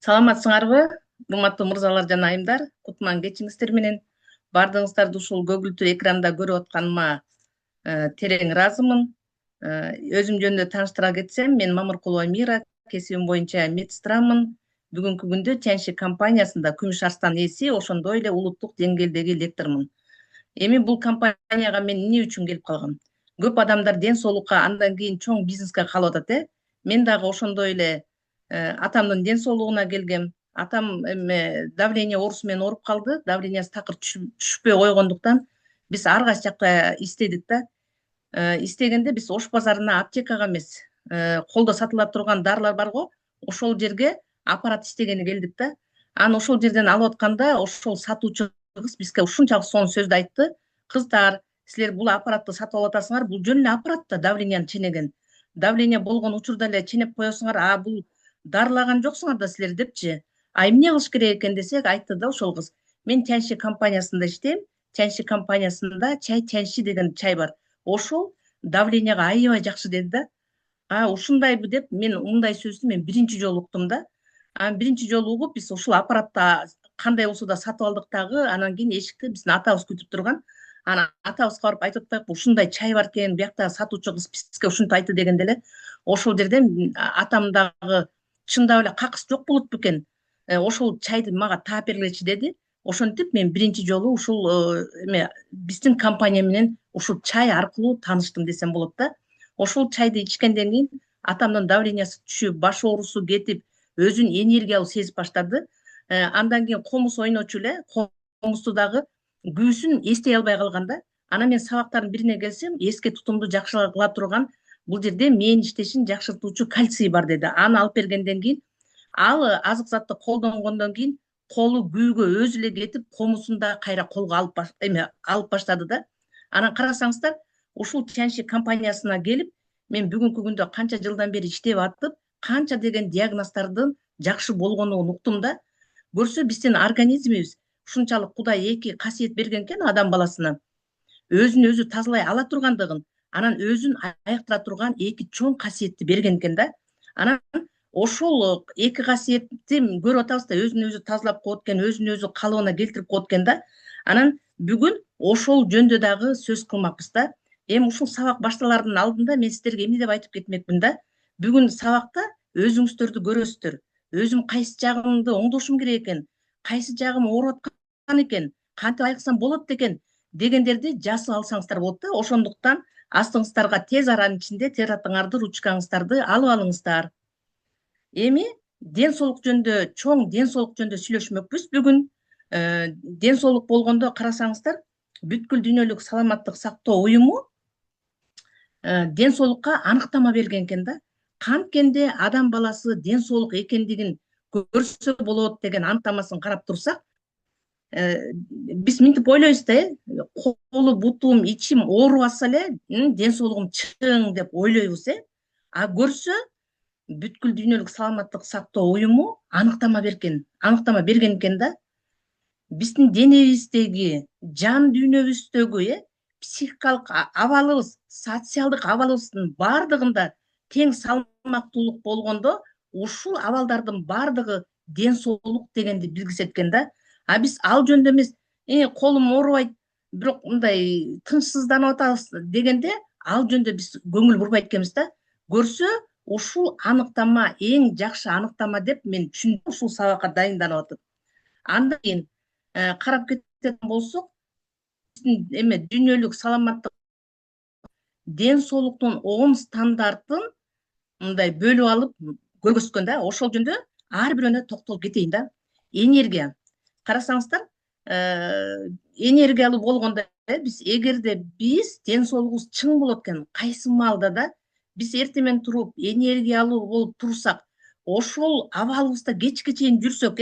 Саламатсыңарбы, урматтуу мырзалар жана айымдар, кутман кечиңиздер менен. Бардыгыңыздарды ушул көгүлтүр экранда көрүп атканыма терең ыраазымын. Өзүм жөнүндө тааныштыра кетсем, мен Мамыркулова Мира, кесибим боюнча медсестрамын. Бүгүнкү күндө Чанши компаниясында күмүш арстан ээси, ошондой эле улуттук деңгээлдеги лектормун. Эми бул компанияга мен эмне үчүн келип калгам? Көп адамдар ден соолукка, андан кийин чоң бизнеске калып атат. Мен дагы ошондой эле атамдын ден соолугуна келгем. Атам давление оорусу менен ооруп калды. Давлениясы такыр түшпөй койгондуктан биз ар кайсы жакта издедик да. Истегенде биз Ош базарына аптекага эмес, колдо сатыла турган дарылар бар го, ошол жерге аппарат истегени келдик да. Аны ошол жерден алып атканда, ошол сатуучу кыз бизге ушунчалык сонун сөздү айтты. Кыздар, силер бул аппаратты сатып алып атасыңар, бул жөн эле аппарат да давленияны ченеген. Давление болгон учурда эле ченеп коесуңар, бул дарылаган жоксуңар да силер депчи. Эмне кылыш керек экен десек, айтты да ошол кыз. Мен Чанши компаниясында иштейм. Чанши компаниясында чай Чанши деген чай бар. Ошол давленияга аябай жакшы деди да. Ушундайбы деп мен мындай сөздү мен биринчи жолу уктум да. Биринчи жолу угуп биз ушул аппаратта кандай болсо да сатып алдык дагы. Анан кийин эшикте биздин атабыз күтүп турган. Анан атабызга барып айтып атпайбы, ушундай чай бар экен, биякта сатуучу кыз бизге ушинтип айтты дегенде эле ошол жерден атам дагы чындап эле какыс жок болот бекен. Ошол чайды мага таап бергилечи деди. Ошентип мен биринчи жолу ушул биздин компания менен ушул чай аркылуу тааныштым десем болот да. Ошол чайды ичкенден кийин атамдын давлениясы түшүп, баш оорусу кетип, өзүн энергиялуу сезип баштады. Андан кийин комуз ойночу эле, комузду дагы күүсүн эстей албай калган да. Анан мен сабактардын бирине келсем, эске тутумду жакшыла турган бул жерде мээн иштешин жакшыртуучу кальций бар деди. Аны алып бергенден кийин ал азык затты колдонгондон кийин колу күүгө өзү эле кетип, комузун да кайра колго алып баштады да. Анан карасаңыздар, ушул Чанши компаниясына келип, мен бүгүнкү күндө канча жылдан бери иштеп атып, канча деген диагноздордун жакшы болгонун уктум да. Көрсө биздин организмибиз ушунчалык Кудай эки касиет берген экен адам баласына. Өзүн өзү тазалай ала тургандыгын, анан өзүн айыктыра турган эки чоң касиетти берген экен да. Анан ошол эки касиетти көрүп атабыз да, өзүн өзү тазалап коет экен, өзүн өзү калыбына келтирип коет экен да. Анан бүгүн ошол жөндө дагы сөз кылмакпыз да. Эми ушул сабак башталардын алдында мен сиздерге эмне деп айтып кетмекмин да. Бүгүн сабакта өзүңүздөрдү көрөсүздөр. Өзүм кайсы жагымды оңдошум керек экен, кайсы жагым ооруп аткан экен, кантип айыксам болот экен дегендерди жазып алсаңыздар болот да. Ошондуктан астыңыздарга тез аранын ичинде тетрадыңарды, ручкаңыздарды алып алыңыздар. Эми ден соолук жөнүндө, чоң ден соолук жөнүндө сүйлөшмөкпүз бүгүн. Ден соолук болгондо карасаңыздар, бүткүл дүйнөлүк саламаттык сактоо уюму ден соолукка аныктама берген экен да. Канткенде адам баласы ден соолук экендигин көрсө болот деген аныктамасын карап турсак, биз мынтип ойлойбуз да, колу бутум, ичим оорубаса эле ден соолугум чың деп ойлойбуз. А көрсө бүткүл дүйнөлүк саламаттык сактоо уюму аныктама берген экен да. Биздин денебиздеги, жан дүйнөбүздөгү психикалык абалыбыз, социалдык абалыбыздын бардыгында тең салмактуулук болгондо, ушул абалдардын бардыгы ден соолук дегенди билгизет экен да. А биз ал жөнүндө эмес, колум оорубайт, бирок мындай тынчсызданып атабыз дегенде, ал жөнүндө биз көңүл бурбайт экенбиз да. Көрсө, ушул аныктама эң жакшы аныктама деп мен түшүндүм ушул сабакка дайынданып атып. Андан кийин карап кететін болсок, дүйнөлүк саламаттык ден соолуктун 10 стандартын мындай бөлүп алып көргөзгөн да. Ошол жөнүндө ар бирөөнө токтолуп кетейин да. Энергия. Карасаңыздар, энергиялуу болгондо биз эгерде биз ден соолугубуз чың болот экен, кайсы маалда да биз эртең туруп энергиялуу болуп турсак, ошол абалыбызда кечке чейин жүрсөк,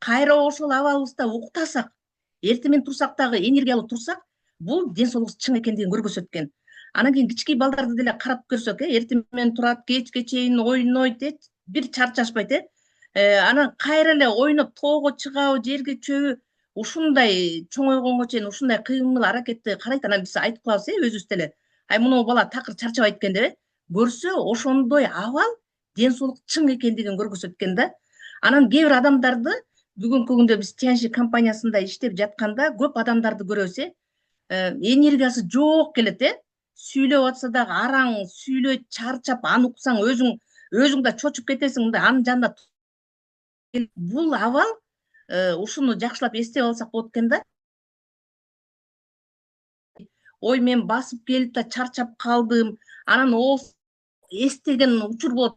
кайра ошол абалыбызда уктасак, эртең турсак дагы энергиялуу турсак, бул ден соолугубуз чың экендигин көргөзөт экен. Анан кийин кички балдарды деле карап көрсөк, эртең турат, кечке чейин ойнойт, бир чарчашпайт. Анан кайра эле ойноп тоого чыгабы, жерге чөбү, ушундай чоңойгонго чейин ушундай кыймыл аракетти карайт. Анан биз айтып калабыз өзүбүз деле. Мына бала такыр чарчабайт экен деп. Көрсө ошондой абал ден соолук чың экендигин көргөзөт экен да. Анан кээ бир адамдарды бүгүнкү күндө биз Тяньши компаниясында иштеп жатканда көп адамдарды көрөбүз, энергиясы жок келет, сүйлөп атса дагы араң сүйлөйт, чарчап, аны уксаң өзүң да чочуп кетесиң, мындай анын жанында. Бул абал ушуну жакшылап эстеп алсак болот экен да. Ой, мен басып келип да чарчап калдым, анан эстеген учур болот,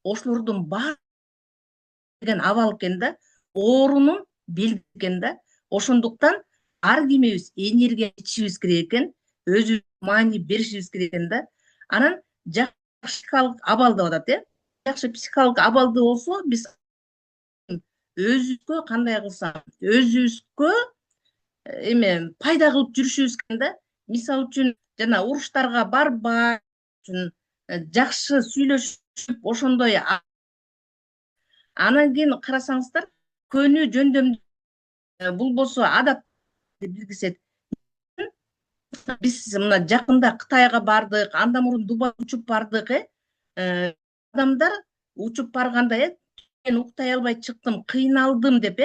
ошолордун баары деген абал экен да, оорунун белгиси экен да. Ошондуктан ар кимибиз энергия ичишибиз керек экен, өзүбүзгө маани беришибиз керек экен да. Анан жакшы психикалык абал деп атат, жакшы психикалык абалды болсо биз өзүбүзгө кандай кылсам өзүбүзгө пайда кылып жүрүшүбүз керек да. Мисалы үчүн жана уруштарга барбай үчүн жакшы сүйлөшүп ошондой. Анан кийин карасаңыздар, көнү жөндөмдүү бул болсо адап билгизет. Биз мына жакында Кытайга бардык, андан мурун Дубайга учуп бардык, адамдар учуп барганда мен уктай албай чыктым, кыйналдым деп,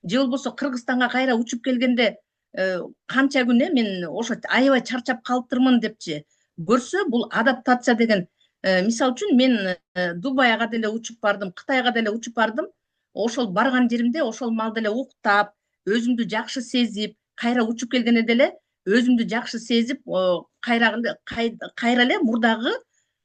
же болбосо Кыргызстанга кайра учуп келгенде канча күн мен ошо аябай чарчап калыптырмын депчи көрсө, бул адаптация деген. Мисалы үчүн мен Дубайга деле учуп бардым, Кытайга деле учуп бардым. Ошол барган жеримде ошол маал деле уктап, өзүмдү жакшы сезип, кайра учуп келгенде деле өзүмдү жакшы сезип, кайра эле мурдагы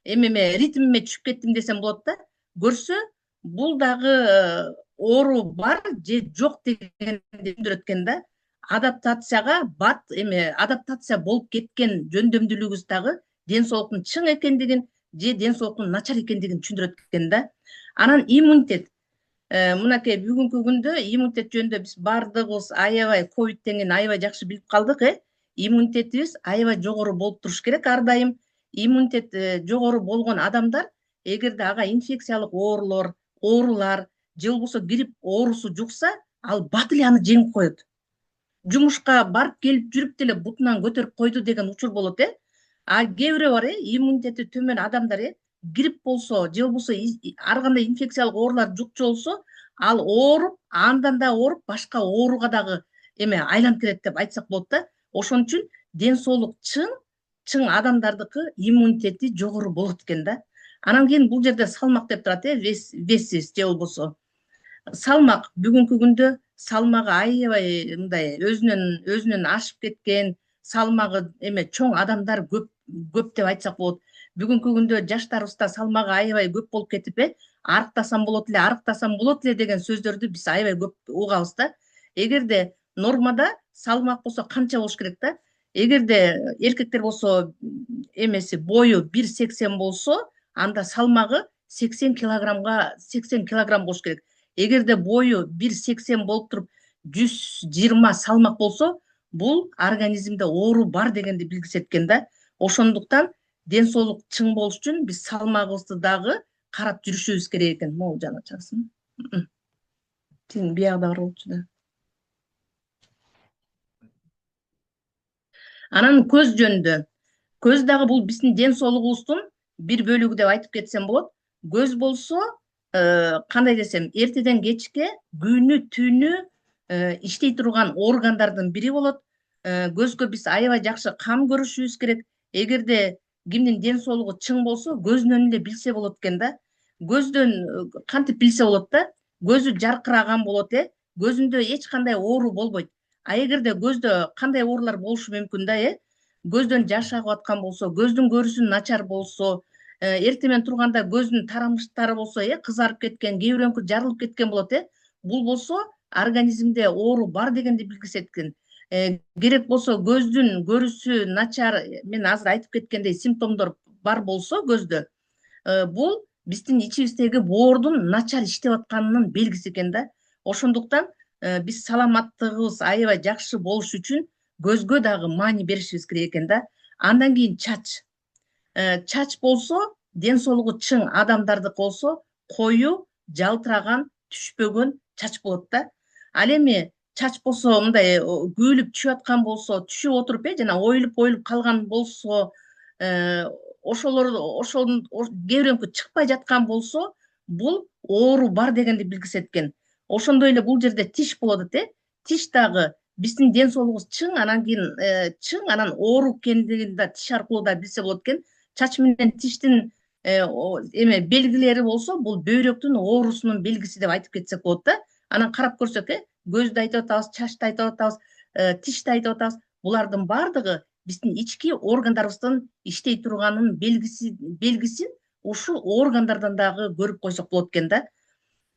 ритмиме түшүп кеттим десем болот да. Көрсө, бул дагы оору бар же жок дегенди билдирет экен да. Адаптацияга адаптация болуп кеткен жөндөмдүүлүгүбүз дагы ден соолуктун чың экендигин же ден соолуктун начар экендигин түшүндүрөт экен да. Анан иммунитет. Мынакей бүгүнкү күндө иммунитет жөнүндө биз бардыгыбыз аябай ковидтен кийин аябай жакшы билип калдык. Иммунитетибиз аябай жогору болуп туруш керек ар дайым. Иммунитет жогору болгон адамдар эгерде ага инфекциялык оорулар же болбосо грипп оорусу жукса, ал бат эле аны жеңип коет. Жумушка барып келип жүрүп деле бутунан көтөрүп койду деген учур болот, А кээ бирөө бар, иммунитети төмөн адамдар, грипп болсо же болбосо ар кандай инфекциялык оорулар жукчу болсо, ал ооруп, андан да ооруп, башка ооруга дагы айланып кетет деп айтсак болот да. Ошон үчүн ден соолук чың адамдардыкы иммунитети жогору болот экен да. Анан кийин бул жерде салмак деп турат, весиз же болбосо. Салмак бүгүнкү күндө салмагы аябай мындай өзүнөн ашып кеткен, салмагы чоң адамдар көп деп айтсак болот. Бүгүнкү күндө жаштарыбызда салмагы аябай көп болуп кетип, арыктасам болот эле деген сөздөрдү биз аябай көп угабыз да. Эгерде нормада салмак болсо канча болуш керек да? Эгерде эркектер болсо бою 1,80 болсо, анда салмагы 80 килограмм болуш керек. Эгерде бою 1,80 болуп туруп 120 салмак болсо, бул организмде оору бар дегенди билгизет экен да. Ошондуктан ден соолук чың болуш үчүн биз салмагыбызды дагы карап жүрүшүбүз керек экен. Могул жана чыксын. Тин биягда бар болчу да. Анан көз жөнүндө. Көз дагы бул биздин ден соолугубуздун бир бөлүгү деп айтып кетсем болот. Көз болсо, кандай десем, эртеден кечке күнү түнү иштей турган органдардын бири болот. Көзгө биз аябай жакшы кам көрүшүбүз керек. Эгерде кимдин ден соолугу чың болсо, көзүнөн эле билсе болот экен да. Көздөн кантип билсе болот да? Көзү жаркыраган болот, көзүндө эч кандай оору болбойт. А эгерде көздө кандай оорулар болушу мүмкүн да, көздөн жаш агып аткан болсо, көздүн көрүүсү начар болсо, эртемен турганда көздүн тарамыштары болсо, кызарып кеткен, кээ бирөөнүкү жарылып кеткен болот, бул болсо организмде оору бар дегенди билгизет экен. Керек болсо көздүн көрүүсү начар, мен азыр айтып кеткендей симптомдор бар болсо көздө, бул биздин ичибиздеги боордун начар иштеп атканынын белгиси экен да. Ошондуктан биз саламаттыгыбыз аябай жакшы болуш үчүн көзгө дагы маани беришибиз керек экен да. Андан кийин чач. Чач болсо, ден соолугу чың адамдардыкы болсо, коюу, жалтыраган, түшпөгөн чач болот да. Ал эми чач болсо, мындай күйүлүп түшүп аткан болсо, түшүп отуруп, жана оюлуп калган болсо, ошол кээ бирөөнүкү чыкпай жаткан болсо, бул оору бар дегенди билгисеткен. Ошондой эле бул жерде тиш болот тиш дагы биздин ден соолугубуз чың, анан кийин чың, анан оору экендигин да тиш аркылуу да билсе болот экен. Чач менен тиштин эме белгилери болсо, бул бөйрөктүн оорусунун белгиси деп айтып кетсек болот да. Анан карап көрсөк, көздү айтып атабыз, чачты айтып атабыз, тишти айтып атабыз. Булардын баардыгы биздин ички органдарыбыздын иштей турганын белгисин ушул органдардан дагы көрүп койсок болот экен да.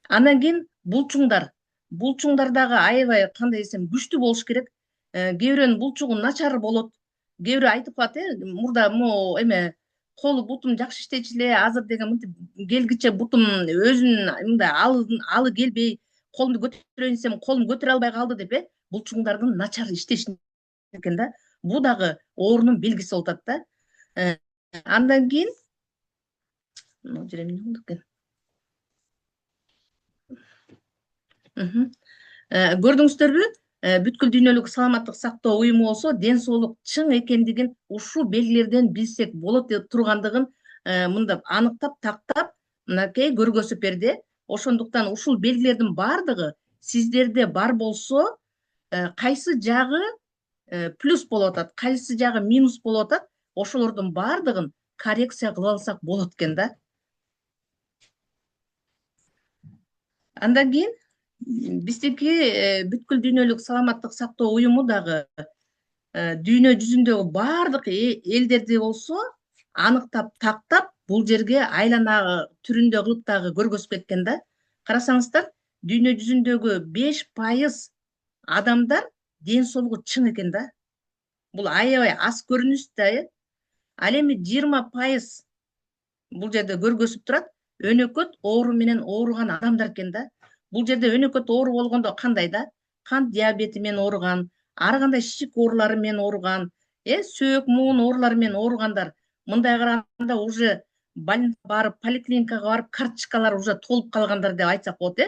Анан кийин булчуңдар дагы аябай кандай десем күчтүү болуш керек. Кээ бирөөнүн булчугу начар болот. Кээ бирөө айтып калат, мурда могу эме колу бутум жакшы иштечү эле, азыр деген мынтип келгиче бутум өзүнүн мындай алы келбей, колумду көтөрөйүн десем колум көтөрө албай калды деп, булчуңдардын начар иштешин экен да. Бул дагы оорунун белгиси болуп атат да. Андан кийин жере эмне болду экен? Көрдүңүздөрбү? Бүткүл дүйнөлүк саламаттык сактоо уюму болсо ден соолук чың экендигин ушул белгилерден билсек болот деп тургандыгын мындай аныктап, тактап, мынакей көргөзүп берди. Ошондуктан ушул белгилердин баардыгы сиздерде бар болсо, кайсы жагы плюс болуп атат, кайсы жагы минус болуп атат, ошолордун баардыгын коррекция кылып алсак болот экен да. Андан кийин биздики бүткүл дүйнөлүк саламаттык сактоо уюму дагы дүйнө жүзүндөгү баардык элдерди болсо аныктап, тактап, бул жерге айлана түрүндө кылып дагы көргөзүп кеткен да. Карасаңыздар, дүйнө жүзүндөгү 5% адамдар ден соолугу чың экен да. Бул аябай аз көрүнүш да. Ал эми 20% бул жерде көргөзүп турат, өнөкөт оору менен ооруган адамдар экен да. Бул жерде өнөкөт оору болгондо кандай да? Кант диабети менен ооруган, ар кандай шишик оорулары менен ооруган, сөөк муун оорулары менен ооругандар. Мындай караганда уже больницага барып, поликлиникага барып, карточкалар уже толуп калгандар деп айтсак болот.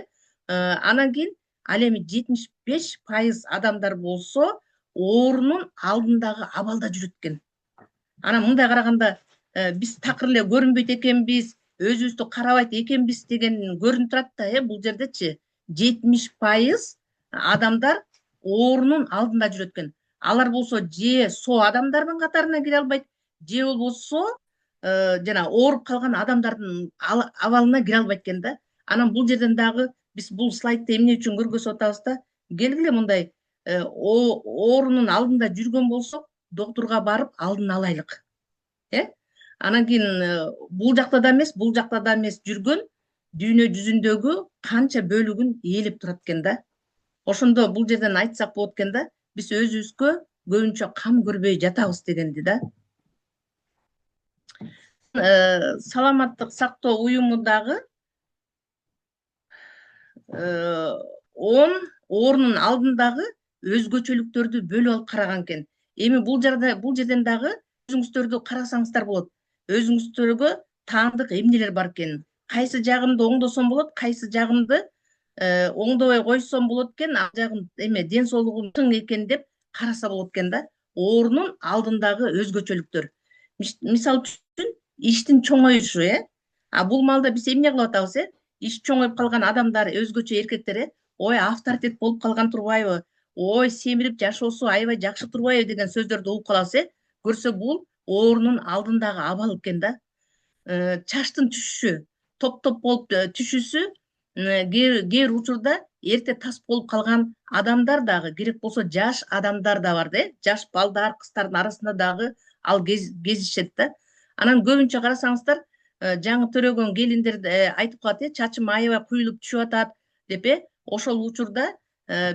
Анан кийин ал эми 75% адамдар болсо оорунун алдындагы абалда жүрөт экен. Анан мындай караганда биз такыр эле көрүнбөйт экенбиз, өзүбүздү карабайт экенбиз деген көрүнүп турат да, бул жердечи 70% адамдар оорунун алдында жүрөт экен. Алар болсо же со адамдардын катарына кире албайт, же болбосо жана ооруп калган адамдардын абалына кире албайт экен да. Анан бул жерден дагы биз бул слайдты эмне үчүн көргөзүп атабыз да? Келгиле мындай оорунун алдында жүргөн болсок, доктурга барып алдын алайлык. Анан кийин бул жакта да эмес жүргөн дүйнө жүзүндөгү канча бөлүгүн ээлеп турат экен да. Ошондо бул жерден айтсак болот экен да, биз өзүбүзгө көбүнчө кам көрбөй жатабыз дегенди да. Саламаттык сактоо уюму дагы 10 оорунун алдындагы өзгөчөлүктөрдү бөлүп алып караган экен. Эми бул жерден дагы өзүңүздөрдү карасаңыздар болот. Өзүңүздөргө таандык эмнелер бар экен. Кайсы жагымды оңдосом болот, кайсы жагымды оңдобой койсом болот экен, ал жагым ден соолугум чың экен деп караса болот экен да. Оорунун алдындагы өзгөчөлүктөр. Мисалы үчүн иштин чоңоюшу, бул маалда биз эмне кылып атабыз, иш чоңоюп калган адамдар, өзгөчө эркектер, ой, авторитет болуп калган турбайбы, ой, семирип жашоосу аябай жакшы турбайбы деген сөздөрдү угуп калабыз, көрсө бул оорунун алдындагы абал экен да. Чачтын түшүшү, топ-топ болуп түшүсү, кээ бир учурда эрте тас болуп калган адамдар дагы, керек болсо жаш адамдар да бар да, жаш балдар, кыздардын арасында дагы ал кезишет да. Анан көбүнчө карасаңыздар, жаңы төрөгөн келиндер айтып калат, чачым аябай куюлуп түшүп атат деп, ошол учурда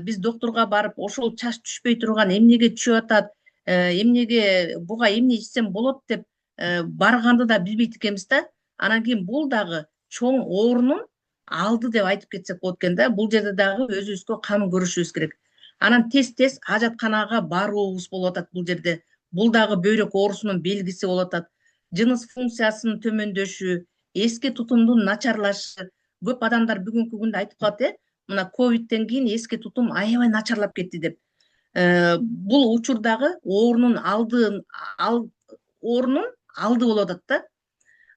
биз доктурга барып, ошол чач түшпөй турган эмнеге түшүп атат, эмнеге буга эмне ичсем болот деп барганды да билбейт экенбиз да. Анан кийин бул дагы чоң оорунун алды деп айтып кетсек болот экен да. Бул жерде дагы өзүбүзгө кам көрүшүбүз керек. Анан тез ажатканага баруубуз болуп атат бул жерде. Бул дагы бөйрөк оорусунун белгиси болуп атат. Жыныс функциясынын төмөндөшү, эске тутумдун начарлашы. Көп адамдар бүгүнкү күндө айтып калат, мына ковидтен кийин эске тутум аябай начарлап кетти деп. Бул учурдагы оорунун алды болуп атат да.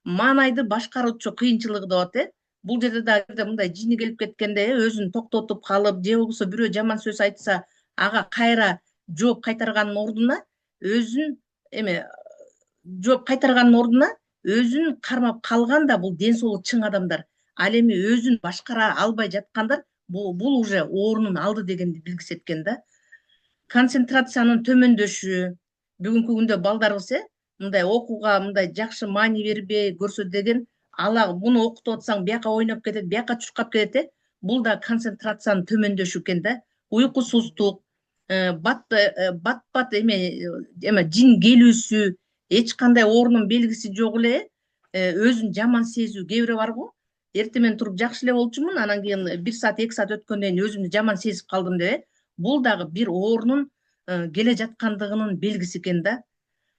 Маанайды башкаруучу кыйынчылыгы деп атат, бул жерде да мындай жини келип кеткенде өзүн токтотуп калып, же болбосо бирөө жаман сөз айтса, ага кайра жооп кайтарганын ордуна өзүн эме жооп кайтарганын ордуна өзүн кармап калган да бул ден соолугу чың адамдар. Ал эми өзүн башкара албай жаткандар бул уже оорунун алды дегенди билгиси эткен да. Концентрациянын төмөндөшү, бүгүнкү күндө балдарыбыз мындай окууга мындай жакшы маани бербей көрсө деген, ала муну окутуп атсаң бияка ойноп кетет, бияка чуркап кетет. Бул да концентрациянын төмөндөшү экен да. Уйкусуздук, бат эме жин келүүсү, эч кандай оорунун белгиси жок эле, өзүн жаман сезүү. Кээ бирөө барго, эртең менен туруп жакшы эле болчумун, анан кийин 1 саат 2 саат өткөндөн кийин өзүмдү жаман сезип калдым деп. Бул дагы бир оорунун келе жаткандыгынын белгиси экен да.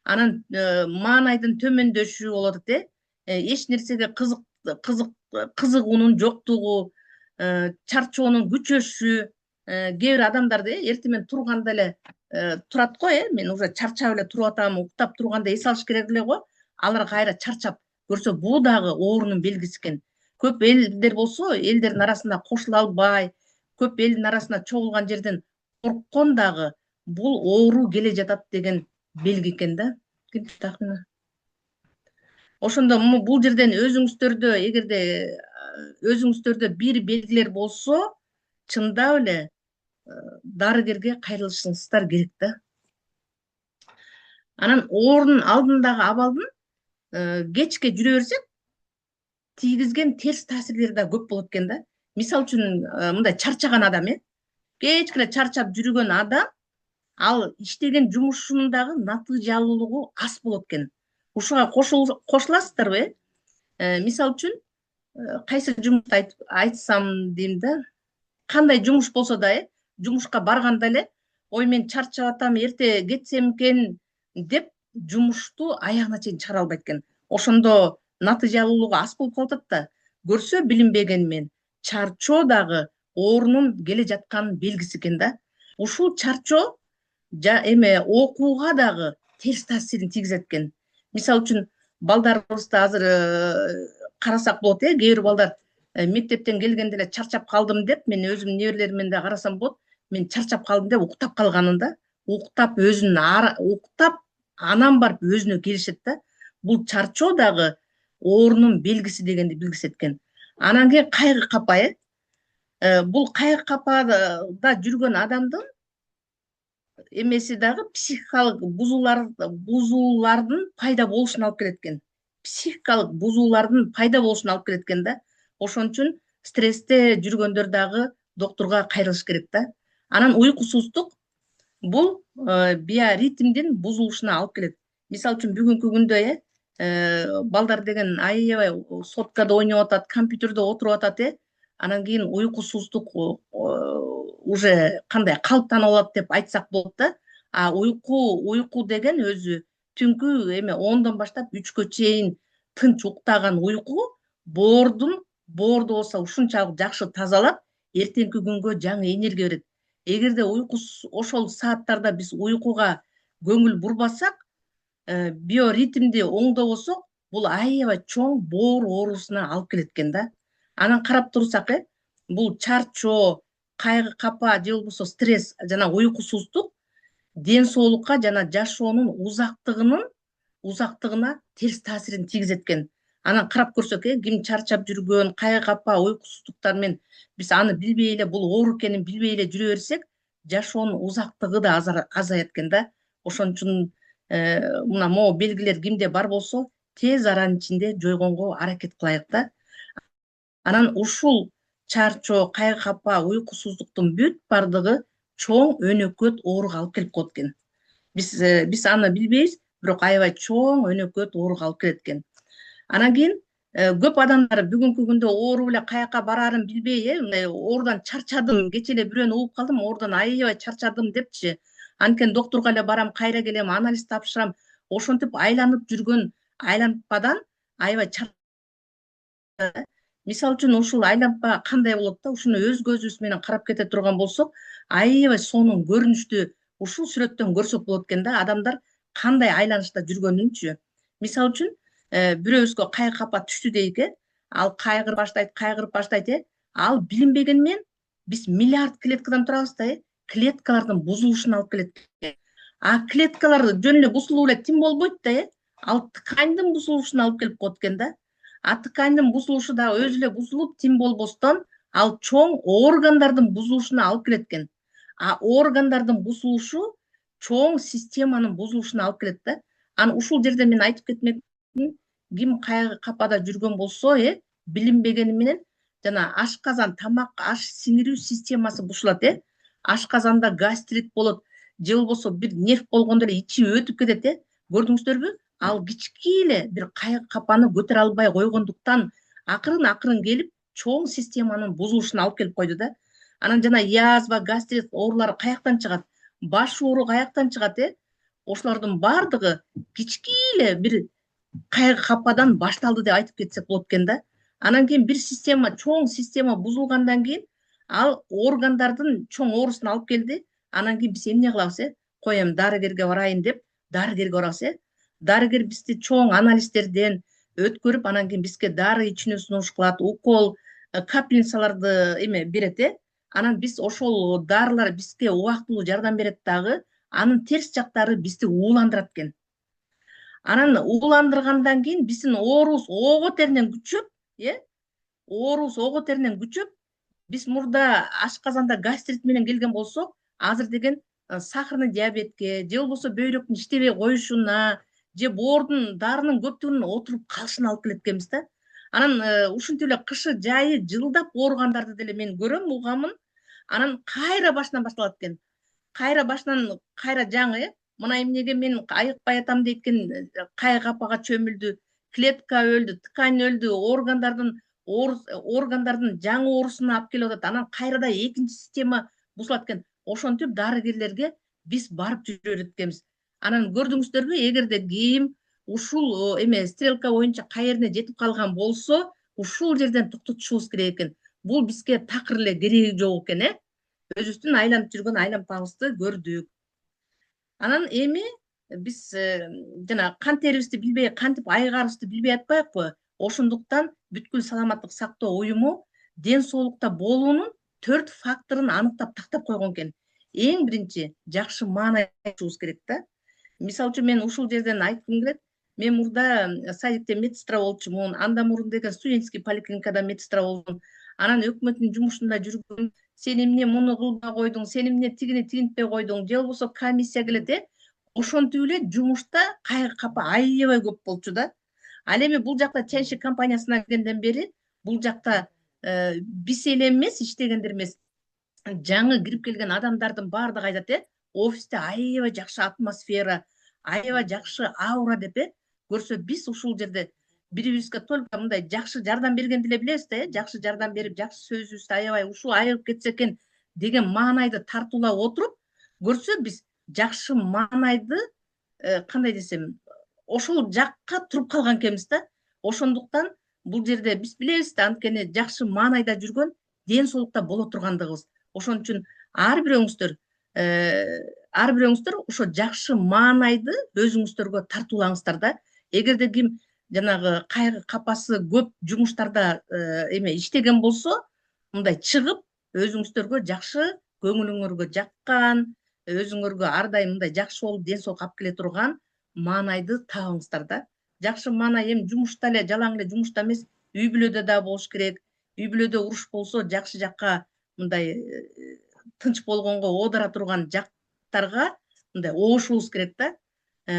Анан маанайдын төмөндөшү болуп атат. Эч нерсеге кызыгуунун жоктугу, чарчоонун күчөшү. Кээ бир адамдарды эртең менен турганда эле турат го, мен уже чарчап эле туруп атам, уктап турганда эс алыш керек эле го. Алар кайра чарчап көрсө, бул дагы оорунун белгиси экен. Көп элдер болсо, элдердин арасында кошула албай, көп элдин арасында чогулган жерден корккон дагы бул оору келе жатат деген белги экен да. Ошондо бул жерден өзүңүздөрдө, эгерде өзүңүздөрдө бир белгилер болсо, чындап эле дарыгерге кайрылышыңыздар керек да. Анан оорунун алдындагы абалдын кечке жүрө берсек, тийгизген терс таасирлери да көп болот экен да. Мисалы үчүн, мындай чарчаган адам, кечке чарчап жүргөн адам, ал иштеген жумушундагы натыйжалуулугу аз болот экен. Ушуга кошуласыздарбы? Мисалы үчүн, кайсы жумушту айтсам дейм да, кандай жумуш болсо да, жумушка барганда эле, ой мен чарчап атам, эрте кетсем экен деп жумушту аягына чейин чыгара албайт экен. Ошондо натыйжалуулугу аз болуп калып атат да. Көрсө билинбеген мен, чарчоо дагы оорунун келе жатканын белгиси экен да. Ушул чарчоо окууга дагы терс таасирин тийгизет экен. Мисалы үчүн, балдарыбызды азыр карасак болот, кээ бир балдар мектептен келгенде эле чарчап калдым деп, мен өзүмдүн неберелеримден да карасам болот, мен чарчап калдым деп уктап калганын да. Уктап анан барып өзүнө келишет да. Бул чарчоо дагы оорунун белгиси дегенди билгиси экен. Анан кийин кайгы капа, бул кайгы капада жүргөн адамдын эмеси дагы психикалык бузуулардын пайда болушуна алып келет экен. Психикалык бузуулардын пайда болушуна алып келет экен да. Ошон үчүн стрессте жүргөндөр дагы доктурга кайрылыш керек да. Анан уйкусуздук бул биоритмдин бузулушуна алып келет. Мисалы үчүн, бүгүнкү күндө балдар деген аябай соткада ойноп атат, компьютерде отуруп атат, анан кийин уйкусуздук уже кандай калыптанып алат деп айтсак болот да. А уйку деген өзү түнкү 10дон баштап 3кө чейин тынч уктаган уйку боорду болсо ушунчалык жакшы тазалап, эртеңки күнгө жаңы энергия берет. Эгерде ошол сааттарда биз уйкуга көңүл бурбасак, биоритмди оңдобосок, бул аябай чоң боор оорусуна алып келет экен да. Анан карап турсак, бул чарчоо, кайгы капа же болбосо стресс жана уйкусуздук ден соолукка жана жашоонун узактыгына терс таасирин тийгизет экен. Анан карап көрсөк, ким чарчап жүргөн, кайгы капа, уйкусуздуктар менен биз аны билбей эле, бул оору экенин билбей эле жүрө берсек, жашоонун узактыгы да азаят экен да. Ошон үчүн мына могу белгилер кимде бар болсо, тез аранын ичинде жойгонго аракет кылайык да. Анан ушул чарчоо, кайгы капа, уйкусуздуктун бүт бардыгы чоң өнөкөт ооруга алып келип коет экен. Биз аны билбейбиз, бирок аябай чоң өнөкөт ооруга алып келет экен. Анан кийин көп адамдар бүгүнкү күндө оору эле каяка бараарын билбей, мындай оорудан чарчадым, кечээ эле бирөөнү угуп калдым, оорудан аябай чарчадым депчи, анткени доктурга эле барам, кайра келем, анализ тапшырам, ошентип айланып жүргөн айланпадан аябай Мисалы үчүн, ушул айланпа кандай болот да, ушуну өз көзүбүз менен карап кете турган болсок, аябай сонун көрүнүштү ушул сүрөттөн көрсөк болот экен да, адамдар кандай айланышта жүргөнүнчү. Мисалы үчүн, бирөөбүзгө кайгы капа түштү дейик, ал кайгырып баштайт, ал билинбеген менен биз миллиард клеткадан турабыз да, клеткалардын бузулушуна алып келет. А клеткалар жөн эле бузулуп эле тим болбойт да, ал тканьдын бузулушуна алып келип коет экен да. А тканьдын бузулушу да өзү эле бузулуп тим болбостон, ал чоң органдардын бузулушуна алып келет экен. А органдардын бузулушу чоң системанын бузулушуна алып келет да. Анан ушул жерде мен айтып кетмекмин, ким кайгы капада жүргөн болсо, билинбегени менен жана ашказан, тамак, аш сиңирүү системасы бузулат, ашказанда гастрит болот, же болбосо бир нерв болгондо эле ичи өтүп кетет, көрдүңүздөрбү? Ал кички эле бир кайгы капаны көтөрө албай койгондуктан акырын келип чоң системанын бузулушуна алып келип койду да. Анан жана язва, гастрит оорулары каяктан чыгат? Баш оору каяктан чыгат, Ошолордун бардыгы кички эле бир кайгы кападан башталды деп айтып кетсек болот экен да. Анан кийин бир система, чоң система бузулгандан кийин ал органдардын чоң оорусуна алып келди. Анан кийин биз эмне кылабыз, Кой эми дарыгерге барайын деп дарыгерге барабыз, Дарыгер бизди чоң анализдерден өткөрүп, анан кийин бизге дары ичүүнү сунуш кылат, укол, капельницаларды берет, Анан биз ошол дарылар бизге убактылуу жардам берет дагы, анын терс жактары бизди ууландырат экен. Анан ууландыргандан кийин биздин оорубуз ого теринен күчөп, биз мурда ашказанда гастрит менен келген болсок, азыр деген сахарный диабетке, же болбосо бөйрөктүн иштебей коюшуна, же боордун дарынын көптүгүнүн отуруп калышына алып келет экенбиз да. Анан ушинтип эле кышы жайы жылдап ооругандарды деле мен көрөм, угамын. Анан кайра башынан башталат экен. Кайра башынан кайра жаңы, мына эмнеге мен айыкпай атам дейт экен, кайгы капага чөмүлдү, клетка өлдү, ткань өлдү, органдардын жаңы оорусуна алып келип атат. Анан кайрадан экинчи система бузулат экен. Ошентип дарыгерлерге биз барып жүрө берет экенбиз. Анан көрдүңүздөрбү, эгерде ким ушул стрелка боюнча каерине жетип калган болсо, ушул жерден токтотушубуз керек экен. Бул бизге такыр эле кереги жок экен, Өзүбүздүн айланып жүргөн айлампабызды көрдүк. Анан эми биз жана кан терибизди билбей, кантип айыгарыбызды билбей атпайбыкпы? Ошондуктан бүткүл саламаттык сактоо уюму ден соолукта болуунун 4 факторун аныктап тактап койгон экен. Эң биринчи жакшы маанай алышыбыз керек да. Мисалы үчүн мен ушул жерден айткым келет. Мен мурда садикте медсестра болчумун, андан мурун деген студенческий поликлиникада медсестра болдум. Анан өкмөттүн жумушунда жүргүм, сен эмне муну кылбай койдуң, сен эмне тигини тигинтпей койдуң, же болбосо комиссия келет, Ошентип эле жумушта кайгы капа аябай көп болчу да. Ал эми бул жакта ченши компаниясына келгенден бери бул жакта биз эле эмес, иштегендер эмес, жаңы кирип келген адамдардын баардыгы айтат, офисте аябай жакшы атмосфера, аябай жакшы аура деп, көрсө биз ушул жерде бири-бирибизге только мындай жакшы жардам бергенди эле билебиз да, жакшы жардам берип, жакшы сөзүбүздү аябай ушул айыгып кетсе экен деген маанайды тартуулап отуруп, көрсө биз жакшы маанайды кандай десем, ошол жакка туруп калган экенбиз да. Ошондуктан бул жерде биз билебиз да, анткени жакшы маанайда жүргөн ден соолукта боло тургандыгыбыз. Ошон үчүн ар бирөөңүздөр ошо жакшы маанайды өзүңүздөргө тартуулаңыздар да. Эгерде ким жанагы кайгы капасы көп жумуштарда иштеген болсо, мындай чыгып өзүңүздөргө жакшы, көңүлүңөргө жаккан, өзүңөргө ар дайым мындай жакшы болуп ден соолук алып келе турган маанайды табыңыздар да. Жакшы маанай эми жумушта эле, жалаң эле жумушта эмес, үй бүлөдө да болуш керек. Үй бүлөдө уруш болсо жакшы жакка мындай тынч болгонго оодара турган жактарга мындай оошубуз керек да.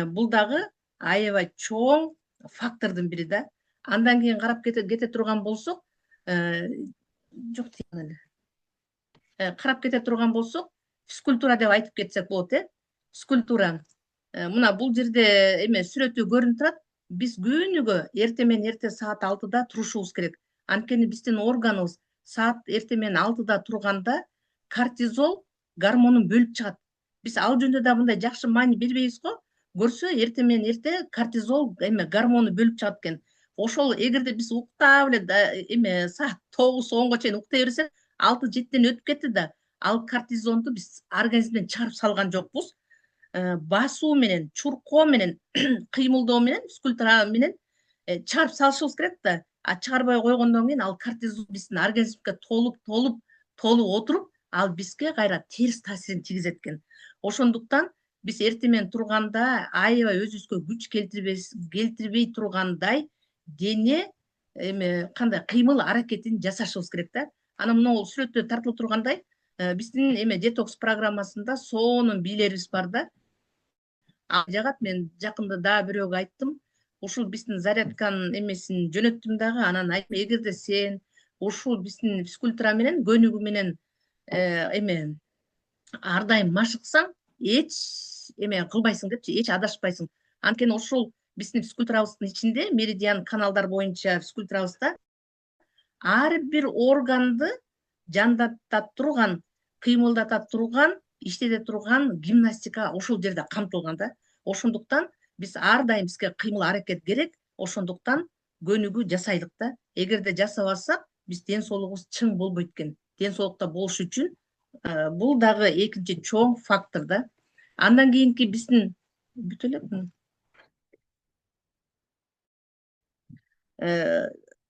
Бул дагы аябай чоң фактордун бири да. Андан кийин карап кете турган болсок, жок дейм эле. Карап кете турган болсок, физкультура деп айтып кетсек болот, Физкультура. Мына бул жерде сүрөтү көрүнүп турат. Биз күнүгө эрте менен эрте саат 6-да турушубуз керек. Анткени биздин органыбыз саат эрте менен 6-да турганда кортизол гормонун бөлүп чыгат. Биз ал жөнүндө да мындай жакшы маани бербейбиз го. Көрсө эрте менен эрте кортизол гормону бөлүп чыгат экен. Ошол эгерде биз уктап эле саат 9-10го чейин уктай берсек, 6-7ден өтүп кетти да, ал кортизонду биз организмден чыгарып салган жокпуз. Басуу менен, чуркоо менен, кыймылдоо менен, физкультура менен чыгарып салышыбыз керек да. чыгарбай койгондон кийин ал кортизол биздин организмге толуп отуруп, ал бизге кайра терс таасирин тийгизет экен. Ошондуктан биз эртең менен турганда аябай өзүбүзгө күч келтирбей тургандай дене кандай кыймыл аракетин жасашыбыз керек да. Анан мына сүрөттө тартылып тургандай, биздин детокс программасында сонун бийлерибиз бар да. Жагат, мен жакында дагы бирөөгө айттым. Ушул биздин зарядканын эмесин жөнөттүм дагы. Анан айттым, эгерде сен ушул биздин физкультура менен көнүгүү менен ар дайым машыксаң, эч кылбайсың депчи, эч адашпайсың. Анткени ушул биздин физкультурабыздын ичинде, меридиан каналдар боюнча физкультурабызда ар бир органды жандата турган, кыймылдата турган, иштете турган гимнастика ошол жерде камтылган да. Ошондуктан биз ар дайым бизге кыймыл аракет керек. Ошондуктан көнүгүү жасайлык да. Эгерде жасабасак, биз ден соолугубуз чың болбойт экен. Ден соолукта болуш үчүн бул дагы экинчи чоң фактор да. Андан кийинки биздин бүтө элек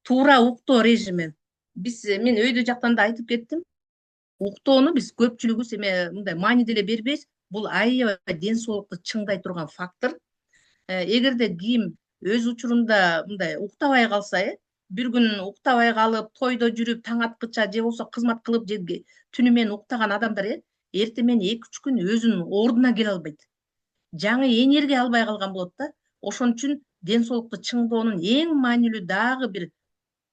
туура уктоо режими. Мен өйдө жактан да айтып кеттим. Уктоону биз көпчүлүгүбүз мындай маани деле бербейбиз. Бул аябай ден соолукту чыңдай турган фактор. Эгерде ким өз учурунда мындай уктабай калса, бир күн уктабай калып, тойдо жүрүп, таң аткыча же болбосо кызмат кылып, же түнү менен уктаган адамдар эртең менен 2-3 күн өзүнүн ордуна келе албайт. Жаңы энергия албай калган болот да. Ошон үчүн ден соолукту чыңдоонун эң маанилүү дагы бир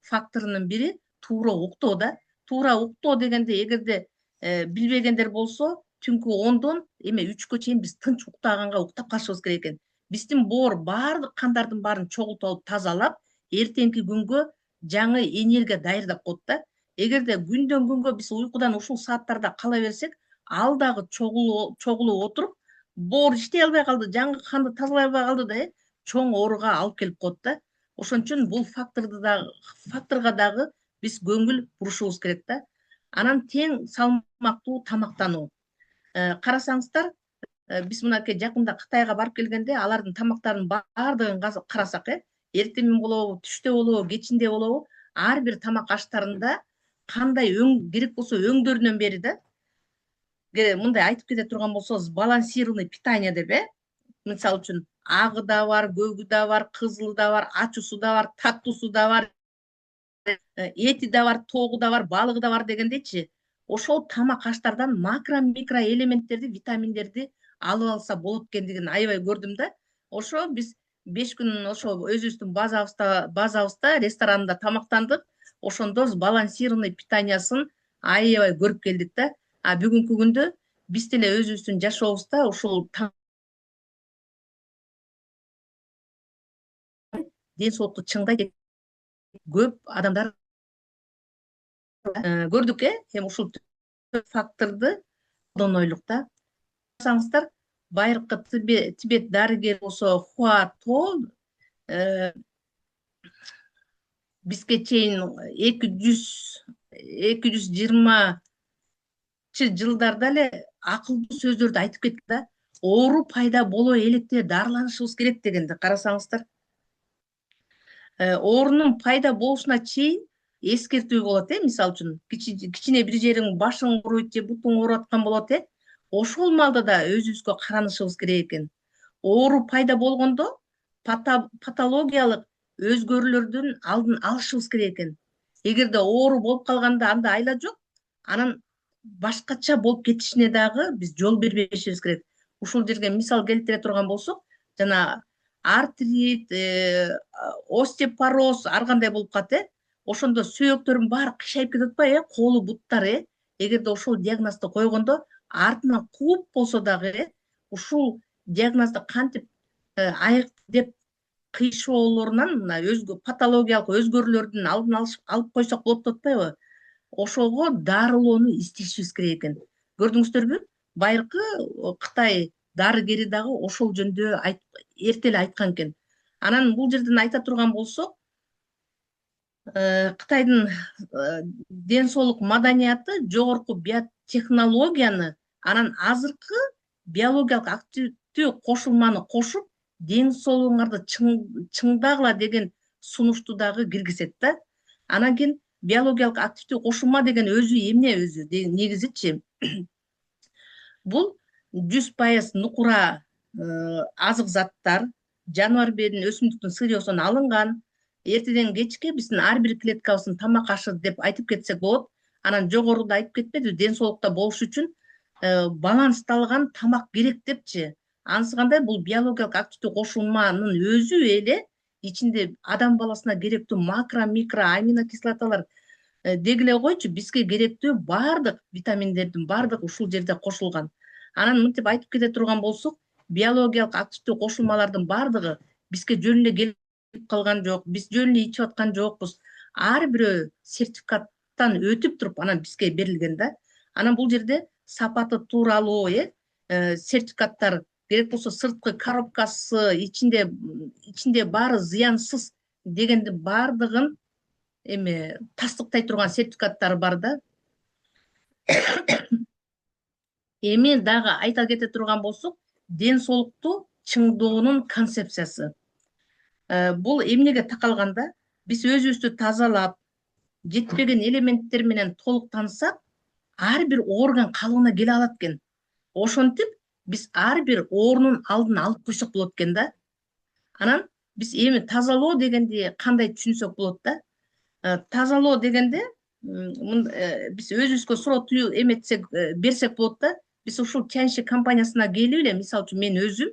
факторунун бири туура уктоо да. Туура уктоо дегенде, эгерде билбегендер болсо, түнкү 10дон 3кө чейин биз тынч уктаганга уктап калышыбыз керек экен. Биздин боор баардык кандардын баарын чогултуп алып, тазалап, эртеңки күнгө жаңы энергия даярдап коет да. Эгерде күндөн күнгө биз уйкудан ушул сааттарда кала берсек, ал дагы чогулуп отуруп, боор иштей албай калды, жаңы канды тазалай албай калды да, чоң ооруга алып келип коет да. Ошон үчүн бул факторго дагы биз көңүл бурушубуз керек да. Анан тең салмактуу тамактануу. Карасаңыздар, биз мынакей жакында Кытайга барып келгенде, алардын тамактарынын баардыгын карасак, эртең менен болобу, түштө болобу, кечинде болобу, ар бир тамак аштарында кандай керек болсо өңдөрүнөн бери да, мындай айтып кете турган болсоңуз, балансированный питание деп, мисалы үчүн агы да бар, көгү да бар, кызылы да бар, ачуусу да бар, таттуусу да бар, эти да бар, тогу да бар, балыгы да бар дегендейчи. Ошол тамак аштардан макро микро элементтерди, витаминдерди алып алса болот экендигин аябай көрдүм да. Ошо биз 5 күн ошо өзүбүздүн базабызда ресторанында тамактандык. Ошондо балансированный питаниясын аябай көрүп келдик да. Бүгүнкү күндө биз деле өзүбүздүн жашообузда ушул ден соолукту чыңдайт көп адамдар көрдүк, ушул факторду колдонойлук да. Карасаңыздар, байыркы Тибет дарыгери болсо Хуа То бизге чейин 220 жылдарда эле акылдуу сөздөрдү айтып кетти да. Оору пайда боло электе дарыланышыбыз керек дегенди. Карасаңыздар, оорунун пайда болушуна чейин эскертүү болот, мисалы үчүн кичине бир жериң башың ооруйт же бутуң ооруп аткан болот, ошол маалда да өзүбүзгө каранышыбыз керек экен. Оору пайда болгондо патологиялык өзгөрүүлөрдүн алдын алышыбыз керек экен. Эгерде оору болуп калганда анда айла жок, анан башкача болуп кетишине дагы биз жол бербешибиз керек. Ушул жерге мисал келтире турган болсок, жана артрит, остеопороз ар кандай болуп калат, ошондо сөөктөрдүн баары кыйшайып кетип атпайбы, колу буттар, эгерде ошол диагнозду койгондо, артынан кууп болсо дагы ушул диагнозду кантип айык деп кыйшоолорунан мына патологиялык өзгөрүүлөрдүн алдын алып койсок болот деп атпайбы? Ошого дарылоону издешибиз керек экен. Көрдүңүздөрбү? Байыркы Кытай дарыгери дагы ошол жөндө эрте эле айткан экен. Анан бул жерден айта турган болсок, Кытайдын ден соолук маданияты жогорку биотехнологияны, анан азыркы биологиялык активдүү кошулманы кошуп, ден соолугуңарды чыңдагыла деген сунушту дагы киргизет да. Анан кийин биологиялык активдүү кошулма деген өзү эмне өзү негизичи бул 100% нукура азык заттар жаныбар бедин өсүмдүктүн сырьосунан алынган. Эртеден кечке биздин ар бир клеткабыздын тамак ашы деп айтып кетсек болот. Анан жогоруда айтып кетпедиби, ден соолукта болуш үчүн балансталган тамак керек депчи. Анысы кандай, бул биологиялык активдүү кошулманын өзү эле ичинде адам баласына керектүү макро, микро аминокислоталар дегиле койчу, бизге керектүү баардык витаминдердин баардыгы ушул жерде кошулган. Анан мынтип айтып кете турган болсок, биологиялык активдүү кошулмалардын баардыгы бизге жөн эле келип калган жок, биз жөн эле ичип аткан жокпуз. Ар бирөө сертификаттан өтүп туруп анан бизге берилген да. Анан бул жерде сапаты тууралуу сертификаттар керек болсо сырткы коробкасы ичинде баары зыянсыз дегендин баардыгын тастыктай турган сертификаттары бар да. Эми дагы айта кете турган болсок, ден соолукту чыңдоонун концепциясы. Бул эмнеге такалганда, биз өзүбүздү тазалап, жетпеген элементтер менен толук таанысак, ар бир орган калыбына келе алат экен. Ошентип, биз ар бир оорунун алдын алып койсок болот экен да. Анан биз эми тазалоо дегенди кандай түшүнсөк болот да? Тазалоо дегенде биз өзүбүзгө суроо эметсек, берсек болот да. Биз ушул Тяньши компаниясына келип эле, мисалы үчүн мен өзүм